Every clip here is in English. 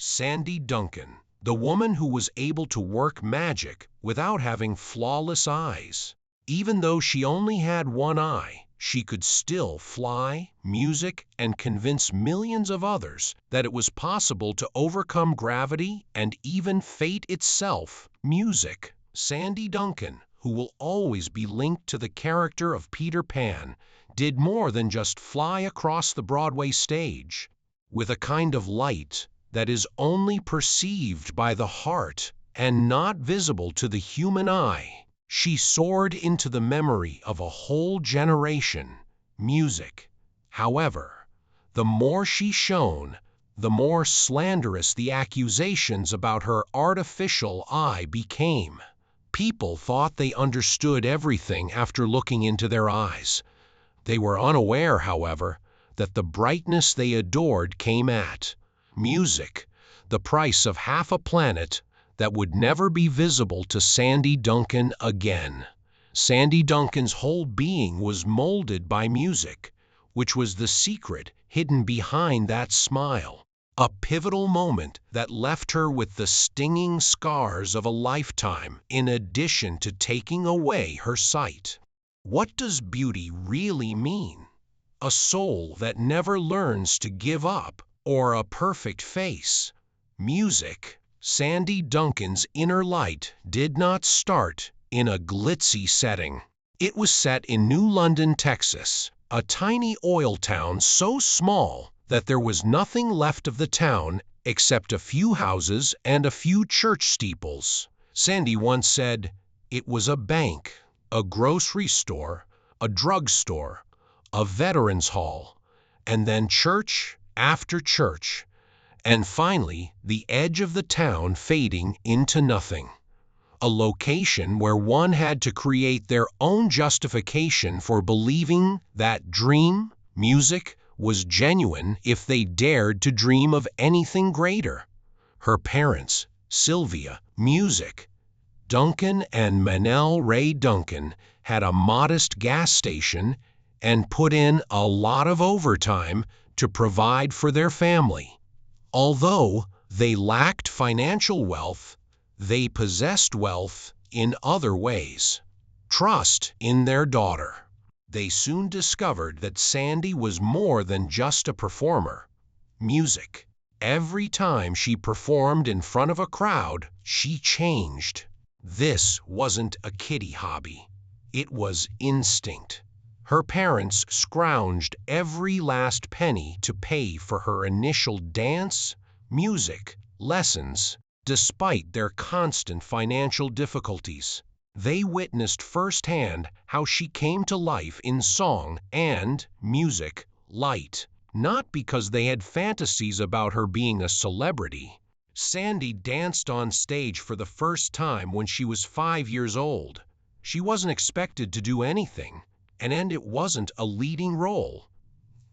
Sandy Duncan, the woman who was able to work magic without having flawless eyes. Even though she only had one eye, she could still fly, music, and convince millions of others that it was possible to overcome gravity and even fate itself. Music. Sandy Duncan, who will always be linked to the character of Peter Pan, did more than just fly across the Broadway stage. With a kind of light that is only perceived by the heart and not visible to the human eye, she soared into the memory of a whole generation. Music. However, the more she shone, the more slanderous the accusations about her artificial eye became. People thought they understood everything after looking into their eyes. They were unaware, however, that the brightness they adored came at music, the price of half a planet that would never be visible to Sandy Duncan again. Sandy Duncan's whole being was molded by music, which was the secret hidden behind that smile. A pivotal moment that left her with the stinging scars of a lifetime, in addition to taking away her sight. What does beauty really mean? A soul that never learns to give up, or a perfect face? Music. Sandy Duncan's inner light did not start in a glitzy setting. It was set in New London, Texas, a tiny oil town so small that there was nothing left of the town except a few houses and a few church steeples. Sandy once said, "It was a bank, a grocery store, a drugstore, a veterans hall, and then church after church, and finally the edge of the town fading into nothing." A location where one had to create their own justification for believing that dream, music, was genuine if they dared to dream of anything greater. Her parents, Sylvia, music, Duncan and Manel Ray Duncan, had a modest gas station and put in a lot of overtime to provide for their family. Although they lacked financial wealth, they possessed wealth in other ways. Trust in their daughter. They soon discovered that Sandy was more than just a performer. Music. Every time she performed in front of a crowd, she changed. This wasn't a kiddie hobby. It was instinct. Her parents scrounged every last penny to pay for her initial dance, music, lessons, despite their constant financial difficulties. They witnessed firsthand how she came to life in song and music light, not because they had fantasies about her being a celebrity. Sandy danced on stage for the first time when she was 5 years old. She wasn't expected to do anything, and it wasn't a leading role.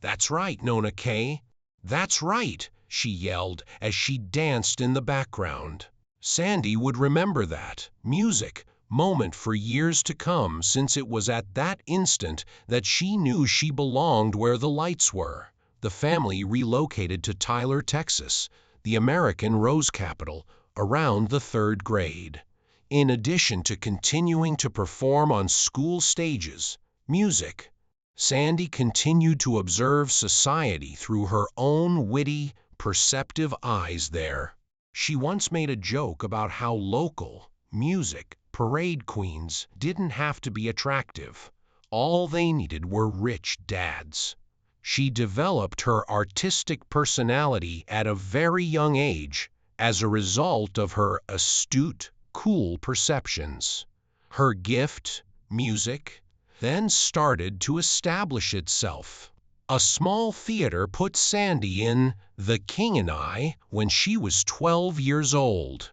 "That's right, Nona Kay. That's right," she yelled as she danced in the background. Sandy would remember that music moment for years to come, since it was at that instant that she knew she belonged where the lights were. The family relocated to Tyler, Texas, the American rose capital, around the 3rd grade. In addition to continuing to perform on school stages, music, Sandy continued to observe society through her own witty, perceptive eyes there. She once made a joke about how local music parade queens didn't have to be attractive. All they needed were rich dads. She developed her artistic personality at a very young age as a result of her astute, cool perceptions. Her gift, music, then started to establish itself. A small theater put Sandy in The King and I when she was 12 years old.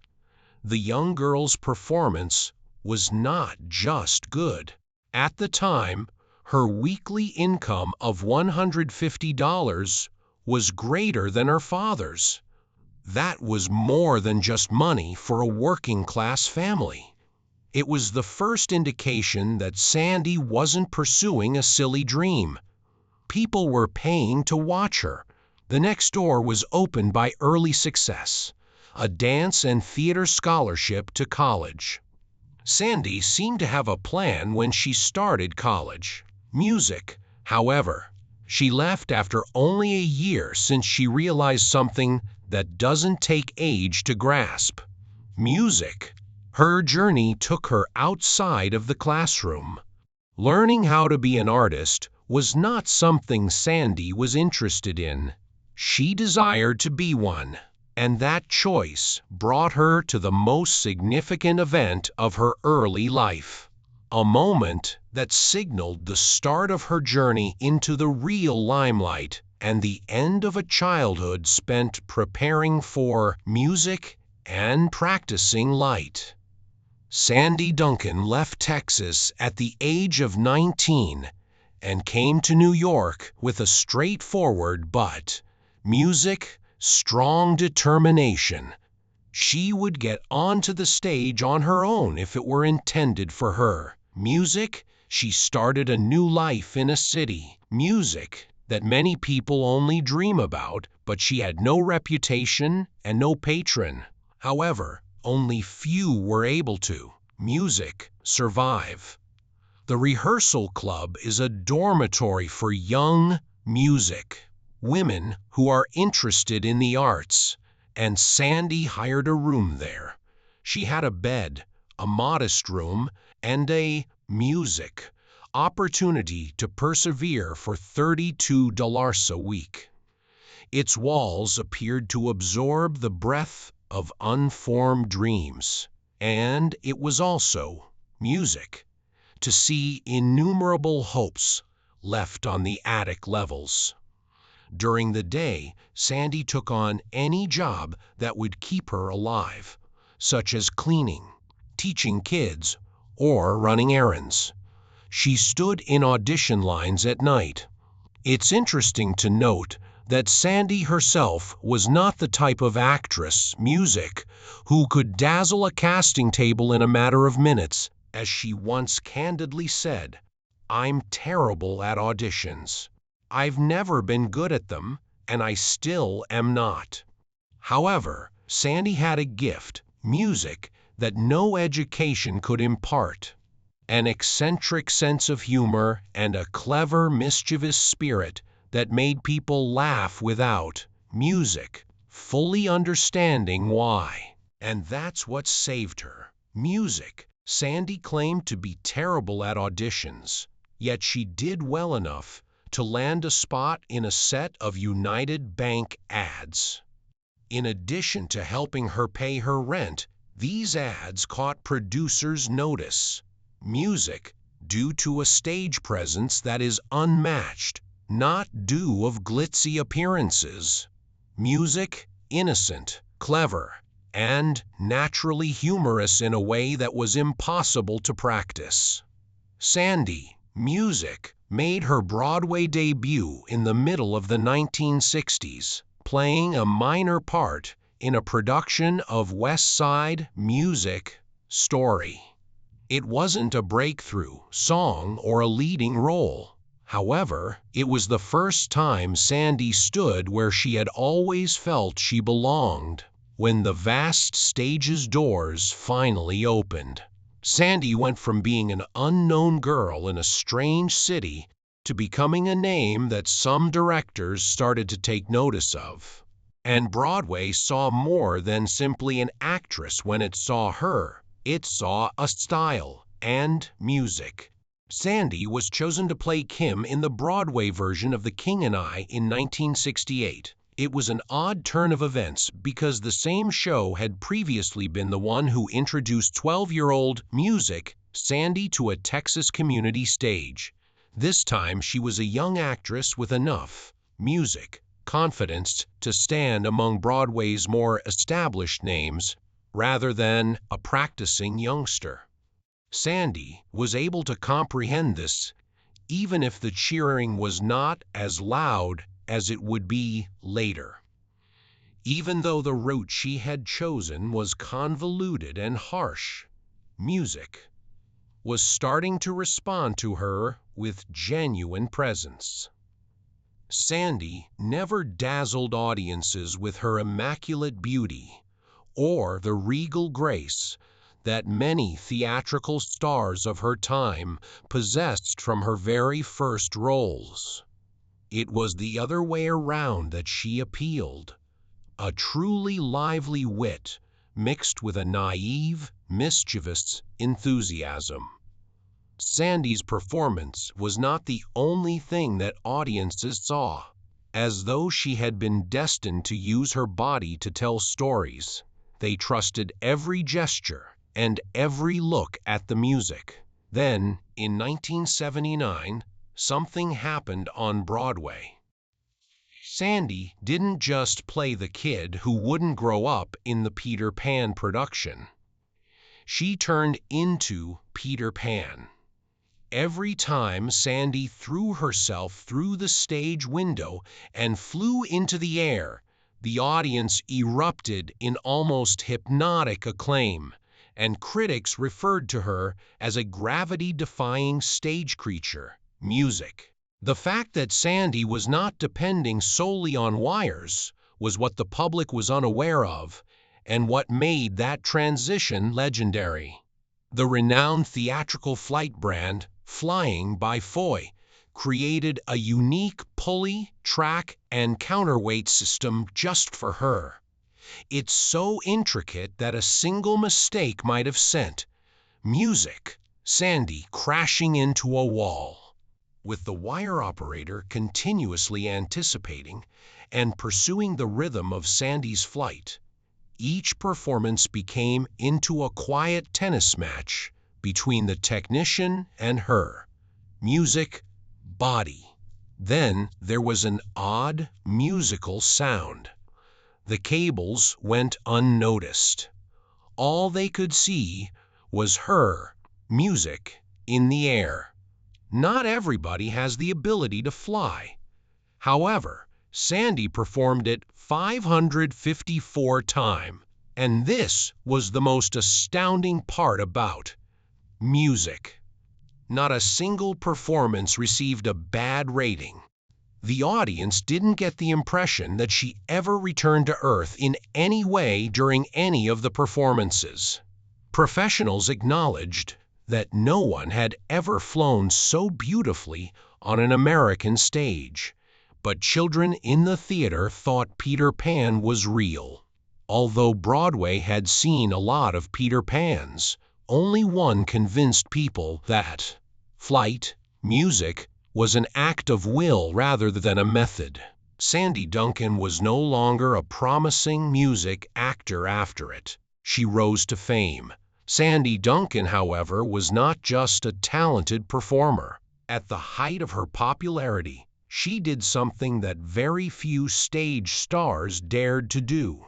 The young girl's performance was not just good. At the time, her weekly income of $150 was greater than her father's. That was more than just money for a working-class family. It was the first indication that Sandy wasn't pursuing a silly dream. People were paying to watch her, The next door was opened by early success, a dance and theater scholarship to college. Sandy seemed to have a plan when she started college. Music, however, she left after only a year since she realized something that doesn't take age to grasp. Music. Her journey took her outside of the classroom. Learning how to be an artist was not something Sandy was interested in. She desired to be one, and that choice brought her to the most significant event of her early life. A moment that signaled the start of her journey into the real limelight and the end of a childhood spent preparing for music and practicing light. Sandy Duncan left Texas at the age of 19 and came to New York with a straightforward but strong determination. She would get onto the stage on her own if it were intended for her. She started a new life in a city. Music that many people only dream about, but she had no reputation and no patron. However, only few were able to survive. The rehearsal club is a dormitory for young women who are interested in the arts, and Sandy hired a room there. She had a bed, a modest room, and a opportunity to persevere for $32 a week. Its walls appeared to absorb the breath of unformed dreams, and it was also to see innumerable hopes left on the attic levels. During the day, Sandy took on any job that would keep her alive, such as cleaning, teaching kids, or running errands. She stood in audition lines at night. It's interesting to note that Sandy herself was not the type of actress, who could dazzle a casting table in a matter of minutes. As she once candidly said, "I'm terrible at auditions. I've never been good at them, and I still am not." However, Sandy had a gift, that no education could impart. An eccentric sense of humor and a clever, mischievous spirit that made people laugh without fully understanding why. And that's what saved her. Sandy claimed to be terrible at auditions, yet she did well enough to land a spot in a set of United Bank ads. In addition to helping her pay her rent, these ads caught producers' notice. Due to a stage presence that is unmatched, not due of glitzy appearances. Innocent, clever, and naturally humorous in a way that was impossible to practice. Sandy, made her Broadway debut in the middle of the 1960s, playing a minor part in a production of West Side Story. It wasn't a breakthrough song or a leading role. However, it was the first time Sandy stood where she had always felt she belonged. When the vast stage's doors finally opened, Sandy went from being an unknown girl in a strange city to becoming a name that some directors started to take notice of. And Broadway saw more than simply an actress when it saw her. It saw a style and music. Sandy was chosen to play Kim in the Broadway version of The King and I in 1968. It was an odd turn of events because the same show had previously been the one who introduced 12-year-old Sandy to a Texas community stage. This time she was a young actress with enough confidence to stand among Broadway's more established names rather than a practicing youngster. Sandy was able to comprehend this, even if the cheering was not as loud as it would be later. Even though the route she had chosen was convoluted and harsh, music was starting to respond to her with genuine presence. Sandy never dazzled audiences with her immaculate beauty or the regal grace that many theatrical stars of her time possessed from her very first roles. It was the other way around that she appealed, a truly lively wit mixed with a naive, mischievous enthusiasm. Sandy's performance was not the only thing that audiences saw. As though she had been destined to use her body to tell stories, they trusted every gesture and every look at the music. Then, in 1979, something happened on Broadway. Sandy didn't just play the kid who wouldn't grow up in the Peter Pan production. She turned into Peter Pan. Every time Sandy threw herself through the stage window and flew into the air, the audience erupted in almost hypnotic acclaim, and critics referred to her as a gravity-defying stage creature, music. The fact that Sandy was not depending solely on wires was what the public was unaware of, and what made that transition legendary. The renowned theatrical flight brand, Flying by Foy, created a unique pulley, track, and counterweight system just for her. It's so intricate that a single mistake might have sent music, Sandy, crashing into a wall. With the wire operator continuously anticipating and pursuing the rhythm of Sandy's flight, each performance became into a quiet tennis match between the technician and her. Music, body. Then there was an odd musical sound. The cables went unnoticed. All they could see was her, music, in the air. Not everybody has the ability to fly. However, Sandy performed it 554 times, and this was the most astounding part about music. Not a single performance received a bad rating. The audience didn't get the impression that she ever returned to Earth in any way during any of the performances. Professionals acknowledged that no one had ever flown so beautifully on an American stage, but children in the theater thought Peter Pan was real. Although Broadway had seen a lot of Peter Pans, only one convinced people that flight, music, was an act of will rather than a method. Sandy Duncan was no longer a promising music actor after it. She rose to fame. Sandy Duncan, however, was not just a talented performer. At the height of her popularity, she did something that very few stage stars dared to do.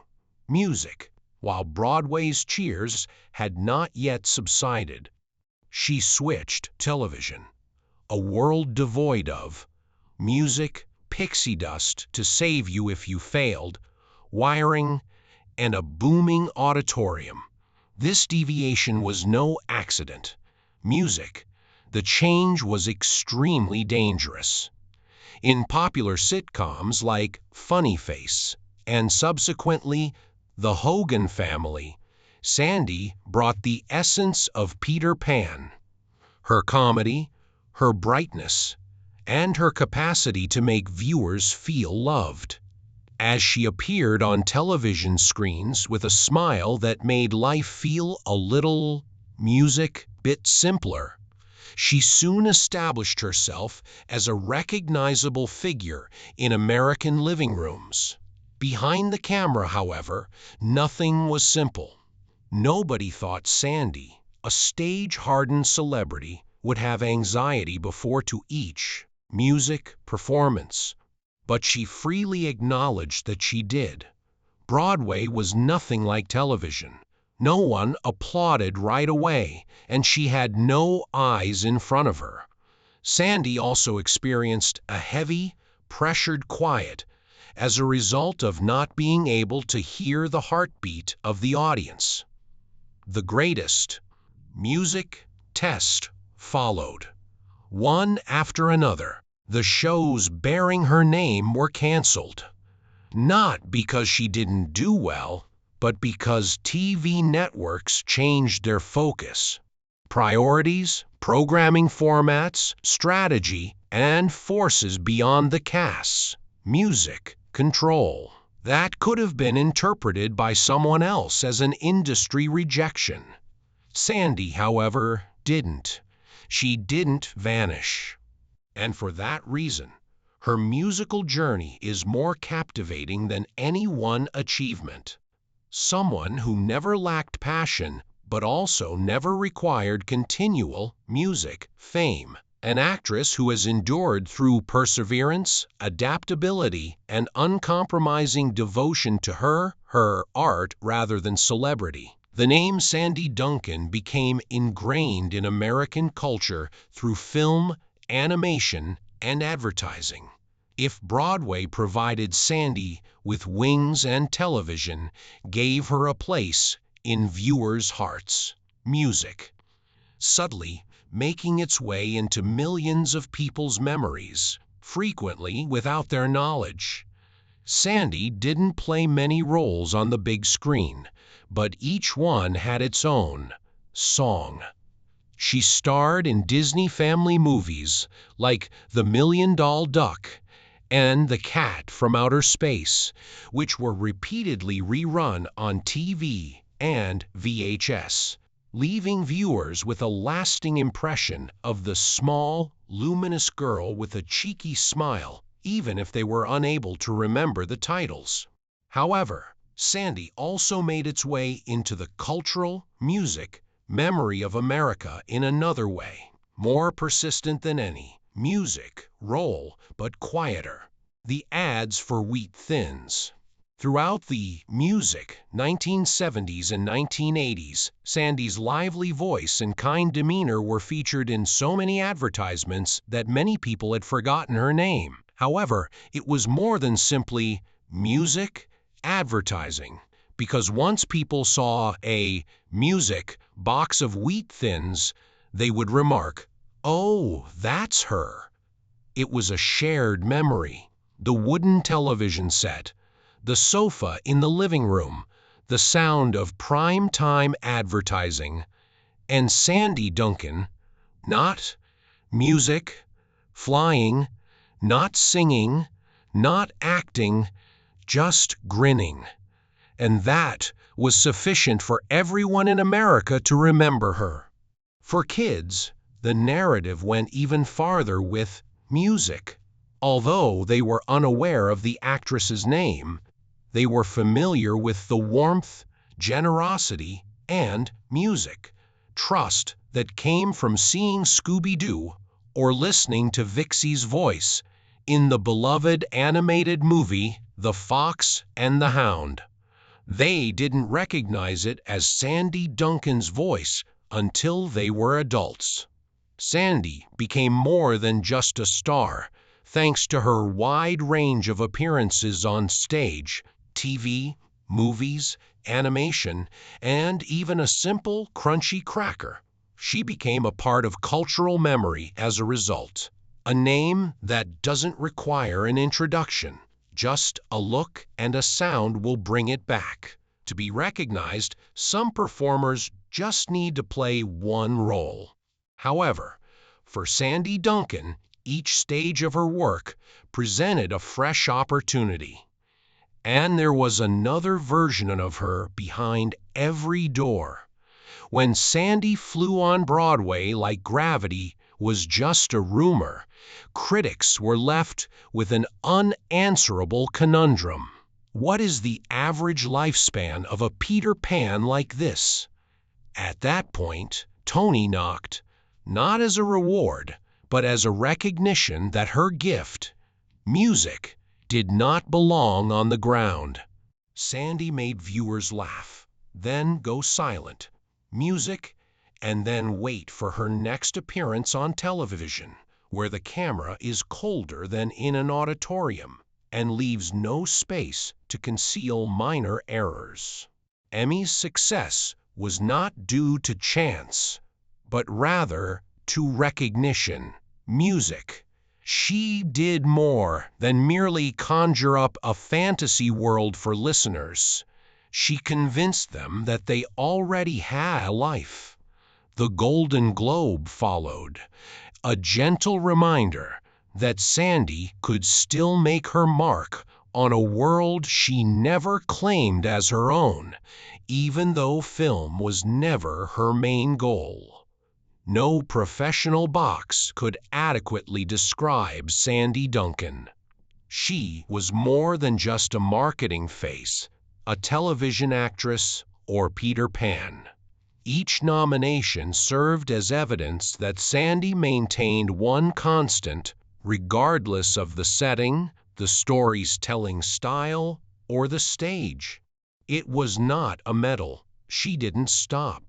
Music. While Broadway's cheers had not yet subsided, she switched television. A world devoid of music, pixie dust to save you if you failed, wiring, and a booming auditorium. This deviation was no accident. Music. The change was extremely dangerous. In popular sitcoms like Funny Face and subsequently The Hogan Family, Sandy brought the essence of Peter Pan. Her comedy, her brightness, and her capacity to make viewers feel loved. As she appeared on television screens with a smile that made life feel a little bit simpler, she soon established herself as a recognizable figure in American living rooms. Behind the camera, however, nothing was simple. Nobody thought Sandy, a stage-hardened celebrity, would have anxiety before to each music performance, but she freely acknowledged that she did. Broadway was nothing like television. No one applauded right away, and she had no eyes in front of her. Sandy also experienced a heavy, pressured quiet as a result of not being able to hear the heartbeat of the audience. The greatest music test followed, one after another. The shows bearing her name were canceled. Not because she didn't do well, but because TV networks changed their focus. Priorities, programming formats, strategy, and forces beyond the cast's music control. That could have been interpreted by someone else as an industry rejection. Sandy, however, didn't. She didn't vanish. And for that reason, her musical journey is more captivating than any one achievement. Someone who never lacked passion, but also never required continual music fame. An actress who has endured through perseverance, adaptability, and uncompromising devotion to her art rather than celebrity. The name Sandy Duncan became ingrained in American culture through film, animation, and advertising. If Broadway provided Sandy with wings and television gave her a place in viewers' hearts, music, subtly making its way into millions of people's memories, frequently without their knowledge. Sandy didn't play many roles on the big screen, but each one had its own song. She starred in Disney family movies like The $1,000,000 Duck and The Cat from Outer Space, which were repeatedly rerun on TV and VHS, leaving viewers with a lasting impression of the small, luminous girl with a cheeky smile, even if they were unable to remember the titles. However, Sandy also made its way into the cultural, music, memory of America in another way, more persistent than any music role, but quieter. The ads for Wheat Thins. Throughout the music 1970s and 1980s, Sandy's lively voice and kind demeanor were featured in so many advertisements that many people had forgotten her name. However, it was more than simply music advertising, because once people saw a music box of Wheat Thins, they would remark, "Oh, that's her." It was a shared memory. The wooden television set, the sofa in the living room, the sound of prime-time advertising, and Sandy Duncan, not music, flying, not singing, not acting, just grinning. And that was sufficient for everyone in America to remember her. For kids, the narrative went even farther with music. Although they were unaware of the actress's name, they were familiar with the warmth, generosity, and music, trust that came from seeing Scooby-Doo or listening to Vixie's voice in the beloved animated movie The Fox and the Hound. They didn't recognize it as Sandy Duncan's voice until they were adults. Sandy became more than just a star, thanks to her wide range of appearances on stage, TV, movies, animation, and even a simple, crunchy cracker. She became a part of cultural memory as a result. A name that doesn't require an introduction. Just a look and a sound will bring it back. To be recognized, some performers just need to play one role. However, for Sandy Duncan, each stage of her work presented a fresh opportunity. And there was another version of her behind every door. When Sandy flew on Broadway like gravity was just a rumor, critics were left with an unanswerable conundrum. What is the average lifespan of a Peter Pan like this? At that point, Tony knocked, not as a reward, but as a recognition that her gift, music, did not belong on the ground. Sandy made viewers laugh, then go silent, music, and then wait for her next appearance on television, where the camera is colder than in an auditorium and leaves no space to conceal minor errors. Emmy's success was not due to chance, but rather to recognition. Music. She did more than merely conjure up a fantasy world for listeners. She convinced them that they already had a life. The Golden Globe followed, a gentle reminder that Sandy could still make her mark on a world she never claimed as her own, even though film was never her main goal. No professional box could adequately describe Sandy Duncan. She was more than just a marketing face, a television actress, or Peter Pan. Each nomination served as evidence that Sandy maintained one constant, regardless of the setting, the story's telling style, or the stage. It was not a medal. She didn't stop.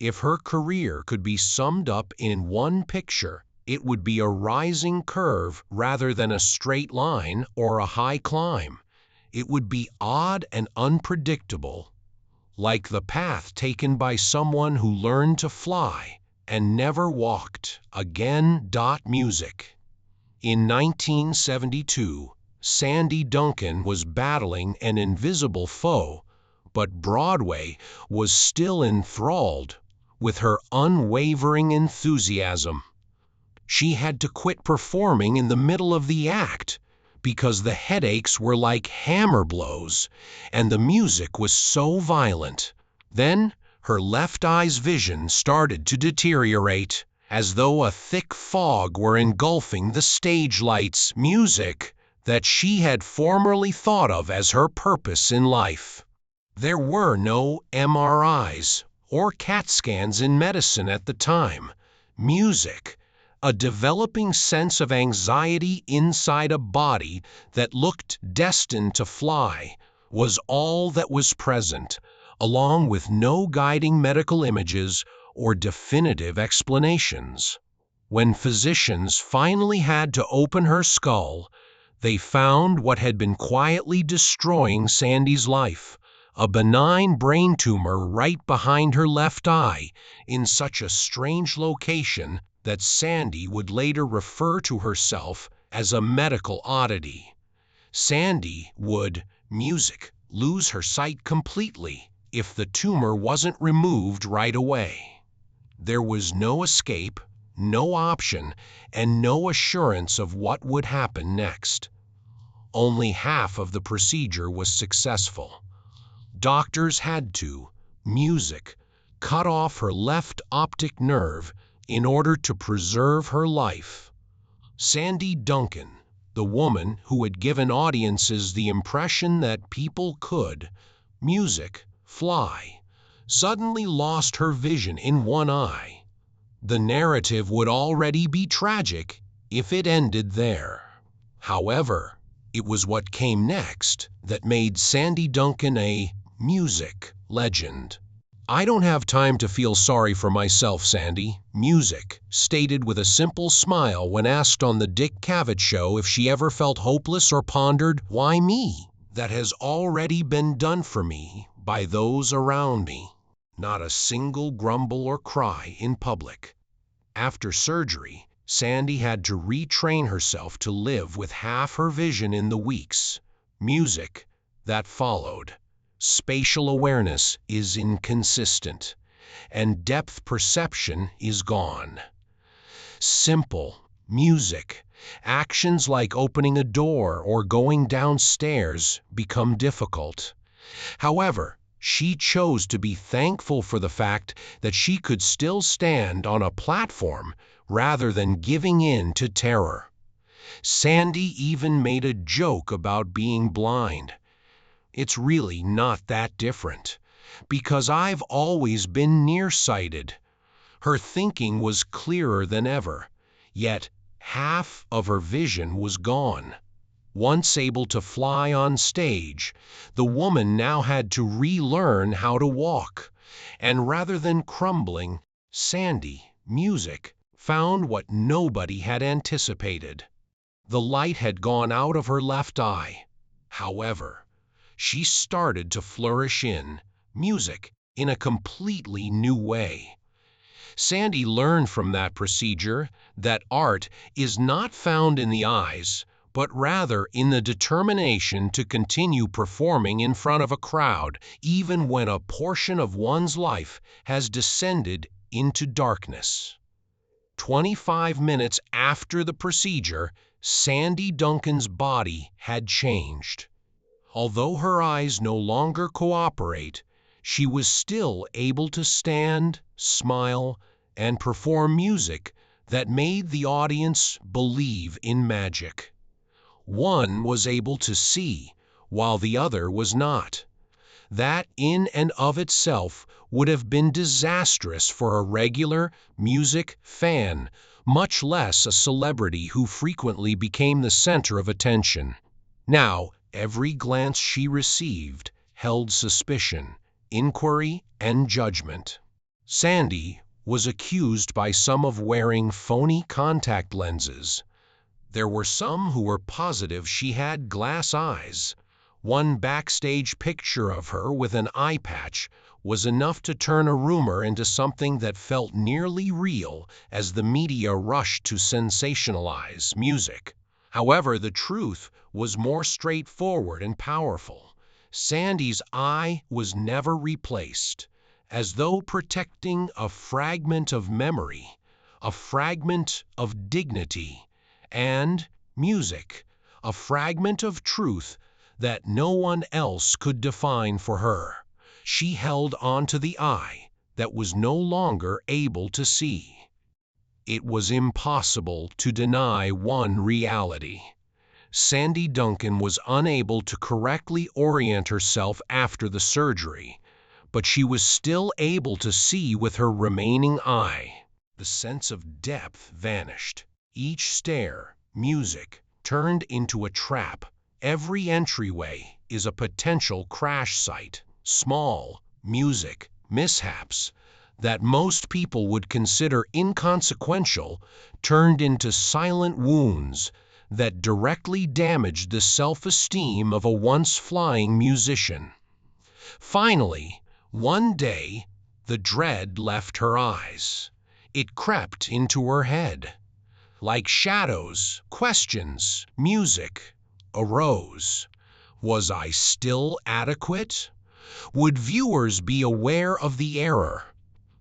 If her career could be summed up in one picture, it would be a rising curve rather than a straight line or a high climb. It would be odd and unpredictable, like the path taken by someone who learned to fly and never walked again. Music. In 1972, Sandy Duncan was battling an invisible foe, but Broadway was still enthralled with her unwavering enthusiasm. She had to quit performing in the middle of the act because the headaches were like hammer blows and the music was so violent. Then her left eye's vision started to deteriorate, as though a thick fog were engulfing the stage lights. Music that she had formerly thought of as her purpose in life. There were no MRIs or CAT scans in medicine at the time. Music, a developing sense of anxiety inside a body that looked destined to fly, was all that was present, along with no guiding medical images or definitive explanations. When physicians finally had to open her skull, they found what had been quietly destroying Sandy's life: a benign brain tumor right behind her left eye, in such a strange location that Sandy would later refer to herself as a medical oddity. Sandy would, music, lose her sight completely if the tumor wasn't removed right away. There was no escape, no option, and no assurance of what would happen next. Only half of the procedure was successful. Doctors had to, music, cut off her left optic nerve in order to preserve her life. Sandy Duncan, the woman who had given audiences the impression that people could, music, fly, suddenly lost her vision in one eye. The narrative would already be tragic if it ended there. However, it was what came next that made Sandy Duncan a music legend. "I don't have time to feel sorry for myself, Sandy," music stated with a simple smile when asked on the Dick Cavett Show if she ever felt hopeless or pondered, "Why me? That has already been done for me by those around me." Not a single grumble or cry in public. After surgery, Sandy had to retrain herself to live with half her vision in the weeks, music, that followed. Spatial awareness is inconsistent, and depth perception is gone. Simple, music, actions like opening a door or going downstairs become difficult. However, she chose to be thankful for the fact that she could still stand on a platform rather than giving in to terror. Sandy even made a joke about being blind. "It's really not that different, because I've always been nearsighted." Her thinking was clearer than ever, yet half of her vision was gone. Once able to fly on stage, the woman now had to relearn how to walk. And rather than crumbling, Sandy, music, found what nobody had anticipated. The light had gone out of her left eye. However, she started to flourish in music in a completely new way. Sandy learned from that procedure that art is not found in the eyes, but rather in the determination to continue performing in front of a crowd, even when a portion of one's life has descended into darkness. 25 minutes after the procedure, Sandy Duncan's body had changed. Although her eyes no longer cooperate, she was still able to stand, smile, and perform music that made the audience believe in magic. One was able to see, while the other was not. That in and of itself would have been disastrous for a regular music fan, much less a celebrity who frequently became the center of attention. Now, every glance she received held suspicion, inquiry, and judgment. Sandy was accused by some of wearing phony contact lenses. There were some who were positive she had glass eyes. One backstage picture of her with an eye patch was enough to turn a rumor into something that felt nearly real as the media rushed to sensationalize music. However, the truth was more straightforward and powerful. Sandy's eye was never replaced, as though protecting a fragment of memory, a fragment of dignity, and music, a fragment of truth that no one else could define for her. She held on to the eye that was no longer able to see. It was impossible to deny one reality. Sandy Duncan was unable to correctly orient herself after the surgery, but she was still able to see with her remaining eye. The sense of depth vanished. Each stair, music, turned into a trap. Every entryway is a potential crash site. Small music mishaps that most people would consider inconsequential turned into silent wounds that directly damaged the self-esteem of a once flying musician. Finally, one day, the dread left her eyes. It crept into her head. Like shadows, questions, music arose. Was I still adequate? Would viewers be aware of the error?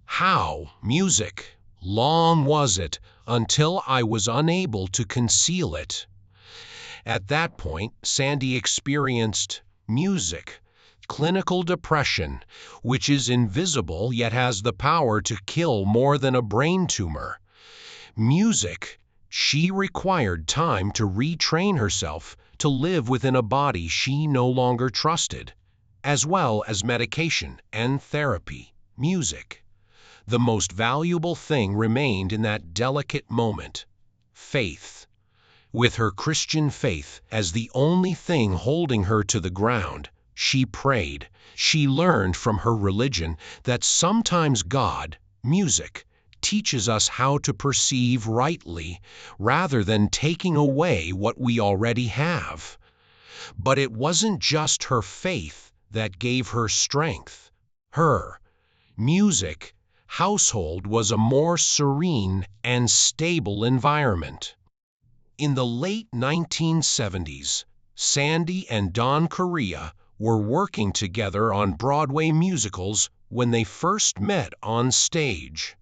How, music, long was it until I was unable to conceal it? At that point, Sandy experienced music, clinical depression, which is invisible yet has the power to kill more than a brain tumor. Music, she required time to retrain herself to live within a body she no longer trusted, as well as medication and therapy. Music. The most valuable thing remained in that delicate moment: faith. With her Christian faith as the only thing holding her to the ground, she prayed. She learned from her religion that sometimes God, music, teaches us how to perceive rightly rather than taking away what we already have. But it wasn't just her faith that gave her strength. Her music household was a more serene and stable environment. In the late 1970s, Sandy and Don Correa were working together on Broadway musicals when they first met on stage.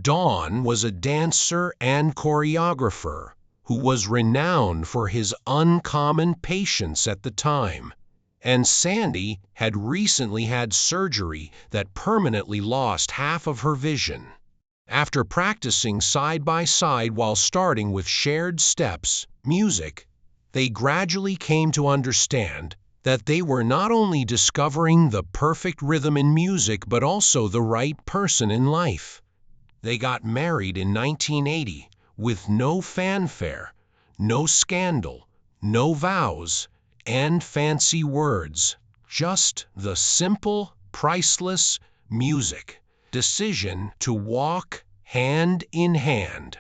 Don was a dancer and choreographer who was renowned for his uncommon patience at the time, and Sandy had recently had surgery that permanently lost half of her vision. After practicing side by side while starting with shared steps, music, they gradually came to understand that they were not only discovering the perfect rhythm in music but also the right person in life. They got married in 1980 with no fanfare, no scandal, no vows, and fancy words, just the simple, priceless music decision to walk hand in hand.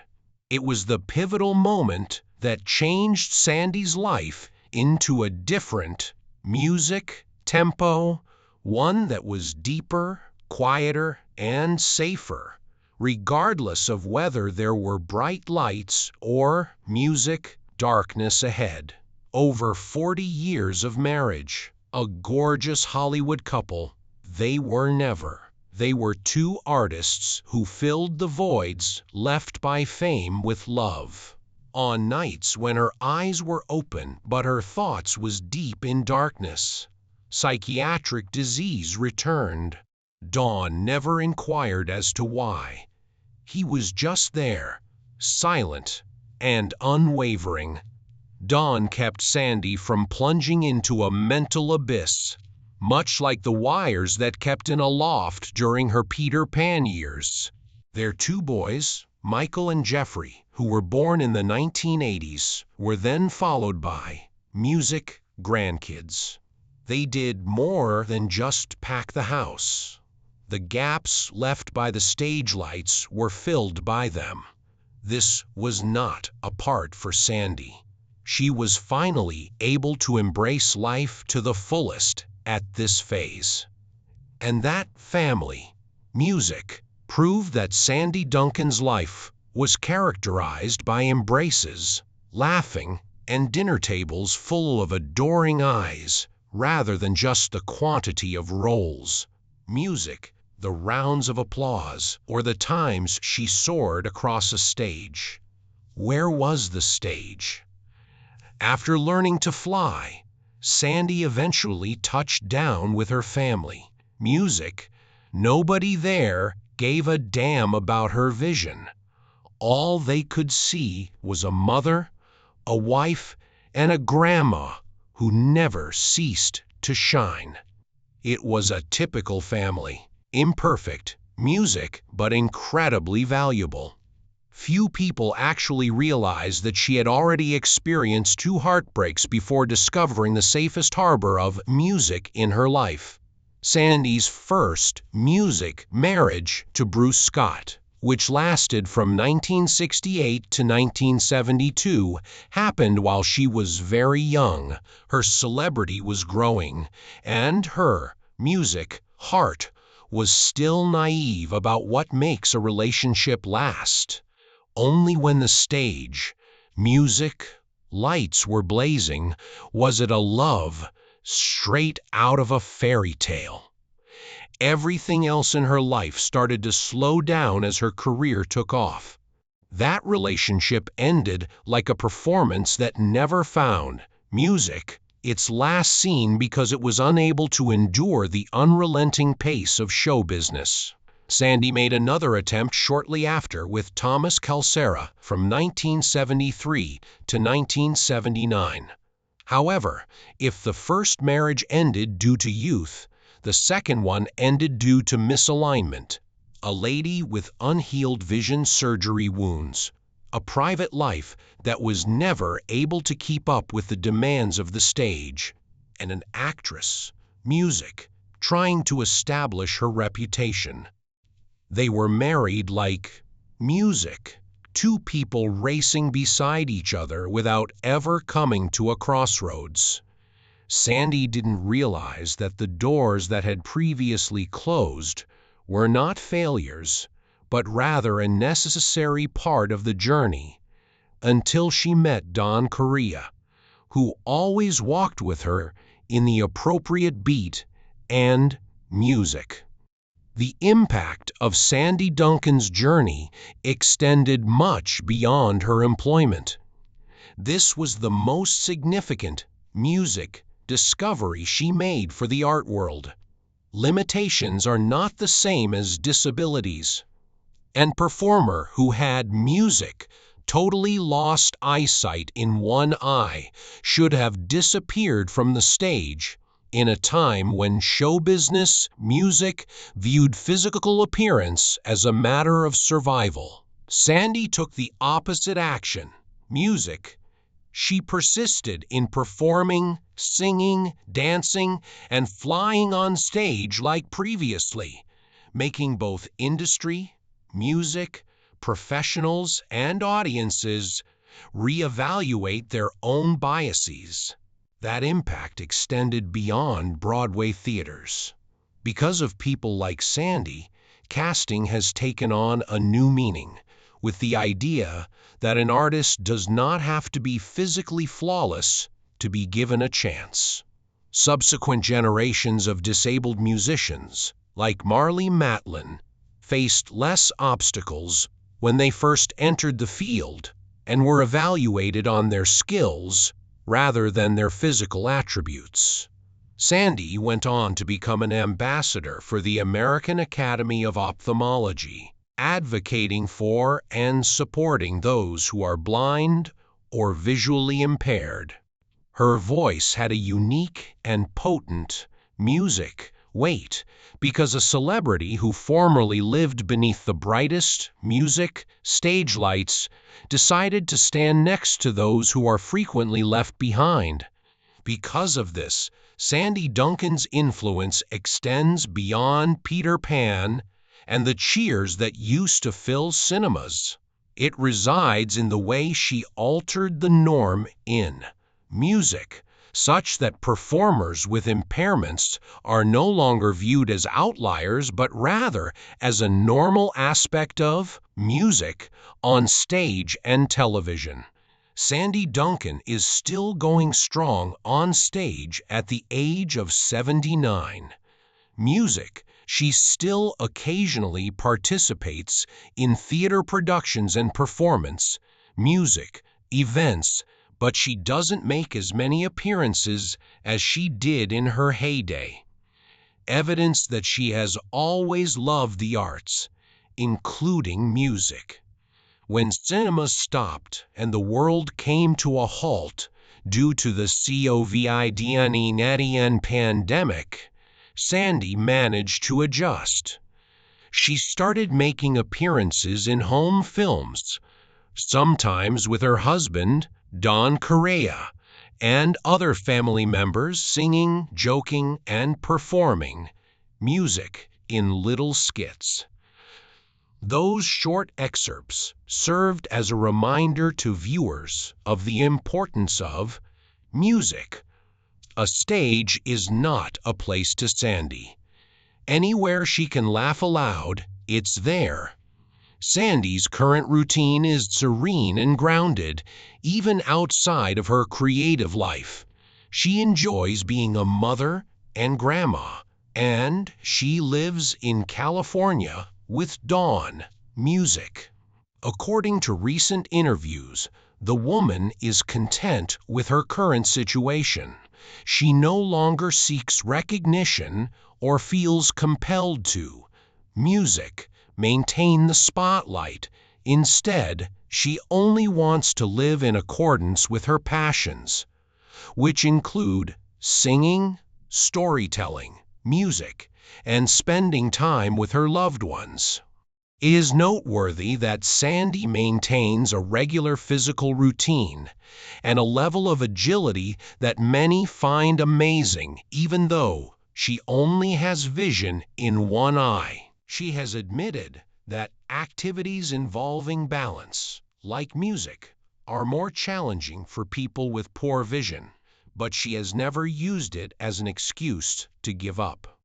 It was the pivotal moment that changed Sandy's life into a different music tempo, one that was deeper, quieter, and safer, regardless of whether there were bright lights or music, darkness ahead. Over 40 years of marriage, a gorgeous Hollywood couple, they were never. They were two artists who filled the voids left by fame with love. On nights when her eyes were open but her thoughts was deep in darkness, psychiatric disease returned. Don never inquired as to why. He was just there, silent and unwavering. Don kept Sandy from plunging into a mental abyss, much like the wires that kept in a loft during her Peter Pan years. Their two boys, Michael and Jeffrey, who were born in the 1980s, were then followed by music grandkids. They did more than just pack the house. The gaps left by the stage lights were filled by them. This was not a part for Sandy. She was finally able to embrace life to the fullest at this phase. And that family, music, proved that Sandy Duncan's life was characterized by embraces, laughing, and dinner tables full of adoring eyes, rather than just the quantity of roles. Music, the rounds of applause, or the times she soared across a stage. Where was the stage? After learning to fly, Sandy eventually touched down with her family. Music, nobody there gave a damn about her vision. All they could see was a mother, a wife, and a grandma who never ceased to shine. It was a typical family, imperfect, music, but incredibly valuable. Few people actually realized that she had already experienced two heartbreaks before discovering the safest harbor of music in her life. Sandy's first music marriage to Bruce Scott, which lasted from 1968 to 1972, happened while she was very young. Her celebrity was growing, and her music heart was still naive about what makes a relationship last. Only when the stage, music, lights were blazing was it a love straight out of a fairy tale. Everything else in her life started to slow down as her career took off. That relationship ended like a performance that never found music its last scene because it was unable to endure the unrelenting pace of show business. Sandy made another attempt shortly after with Thomas Calcera from 1973 to 1979. However, if the first marriage ended due to youth, the second one ended due to misalignment. A lady with unhealed vision surgery wounds, a private life that was never able to keep up with the demands of the stage, and an actress, music, trying to establish her reputation. They were married like music, two people racing beside each other without ever coming to a crossroads. Sandy didn't realize that the doors that had previously closed were not failures, but rather a necessary part of the journey, until she met Don Correa, who always walked with her in the appropriate beat and music. The impact of Sandy Duncan's journey extended much beyond her employment. This was the most significant music discovery she made for the art world. Limitations are not the same as disabilities. An performer who had music totally lost eyesight in one eye should have disappeared from the stage in a time when show business, music, viewed physical appearance as a matter of survival. Sandy took the opposite action, music. She persisted in performing, singing, dancing, and flying on stage like previously, making both industry, music, professionals, and audiences reevaluate their own biases. That impact extended beyond Broadway theaters. Because of people like Sandy, casting has taken on a new meaning, with the idea that an artist does not have to be physically flawless to be given a chance. Subsequent generations of disabled musicians, like Marlee Matlin, faced less obstacles when they first entered the field and were evaluated on their skills rather than their physical attributes. Sandy went on to become an ambassador for the American Academy of Ophthalmology, advocating for and supporting those who are blind or visually impaired. Her voice had a unique and potent music weight because a celebrity who formerly lived beneath the brightest music stage lights decided to stand next to those who are frequently left behind. Because of this, Sandy Duncan's influence extends beyond Peter Pan and the cheers that used to fill cinemas. It resides in the way she altered the norm in music, such that performers with impairments are no longer viewed as outliers but rather as a normal aspect of music on stage and television. Sandy Duncan is still going strong on stage at the age of 79. Music, she still occasionally participates in theater productions and performance music events, but she doesn't make as many appearances as she did in her heyday. Evidence that she has always loved the arts, including music. When cinemas stopped and the world came to a halt due to the COVID-19 pandemic, Sandy managed to adjust. She started making appearances in home films, sometimes with her husband, Don Correa, and other family members singing, joking, and performing music in little skits. Those short excerpts served as a reminder to viewers of the importance of music. A stage is not a place to Sandy. Anywhere she can laugh aloud, it's there. Sandy's current routine is serene and grounded, even outside of her creative life. She enjoys being a mother and grandma, and she lives in California with Dawn Music. According to recent interviews, the woman is content with her current situation. She no longer seeks recognition or feels compelled to maintain the spotlight. Instead, she only wants to live in accordance with her passions, which include singing, storytelling, music, and spending time with her loved ones. It is noteworthy that Sandy maintains a regular physical routine and a level of agility that many find amazing, even though she only has vision in one eye. She has admitted that activities involving balance, like music, are more challenging for people with poor vision, but she has never used it as an excuse to give up.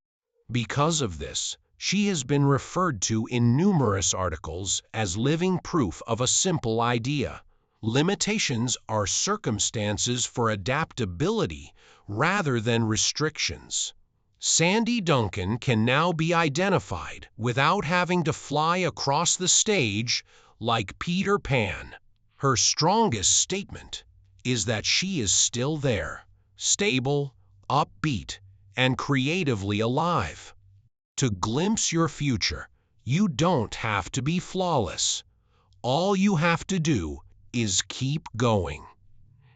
Because of this, she has been referred to in numerous articles as living proof of a simple idea. Limitations are circumstances for adaptability rather than restrictions. Sandy Duncan can now be identified without having to fly across the stage like Peter Pan. Her strongest statement is that she is still there, stable, upbeat, and creatively alive. To glimpse your future, you don't have to be flawless. All you have to do is keep going.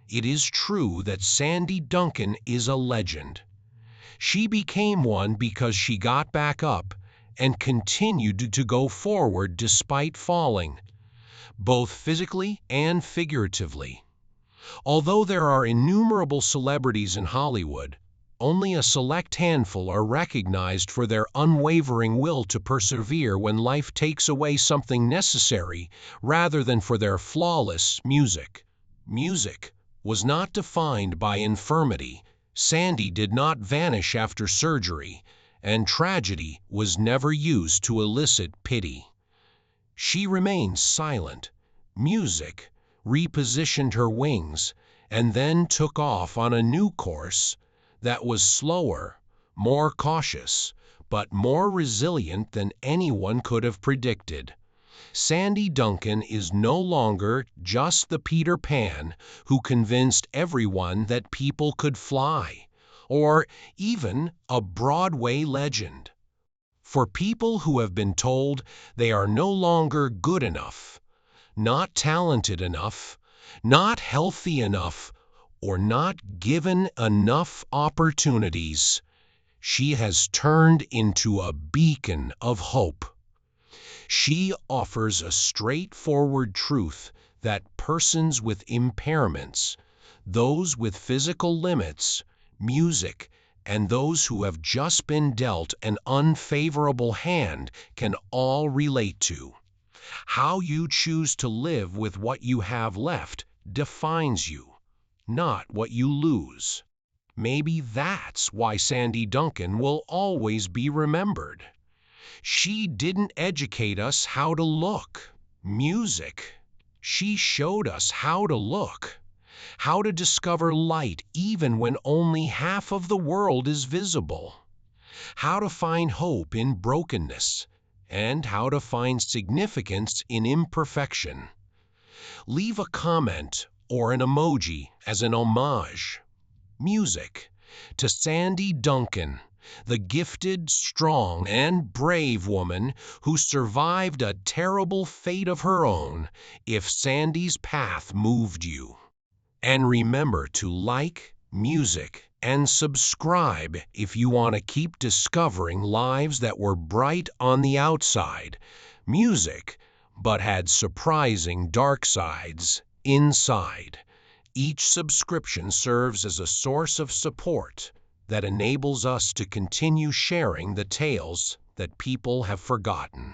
It is true that Sandy Duncan is a legend. She became one because she got back up and continued to go forward despite falling, both physically and figuratively. Although there are innumerable celebrities in Hollywood, only a select handful are recognized for their unwavering will to persevere when life takes away something necessary rather than for their flawless music. Music was not defined by infirmity. Sandy did not vanish after surgery, and tragedy was never used to elicit pity. She remained silent. Music repositioned her wings and then took off on a new course that was slower, more cautious, but more resilient than anyone could have predicted. Sandy Duncan is no longer just the Peter Pan who convinced everyone that people could fly, or even a Broadway legend. For people who have been told they are no longer good enough, not talented enough, not healthy enough, or not given enough opportunities, she has turned into a beacon of hope. She offers a straightforward truth that persons with impairments, those with physical limits, music, and those who have just been dealt an unfavorable hand can all relate to. How you choose to live with what you have left defines you, not what you lose. Maybe that's why Sandy Duncan will always be remembered. She didn't educate us how to look. Music. She showed us how to look, how to discover light even when only half of the world is visible, how to find hope in brokenness, and how to find significance in imperfection. Leave a comment or an emoji as an homage. Music to Sandy Duncan, the gifted, strong, and brave woman who survived a terrible fate of her own. If Sandy's path moved you. And remember to like, music, and subscribe if you want to keep discovering lives that were bright on the outside, music, but had surprising dark sides inside. Each subscription serves as a source of support that enables us to continue sharing the tales that people have forgotten.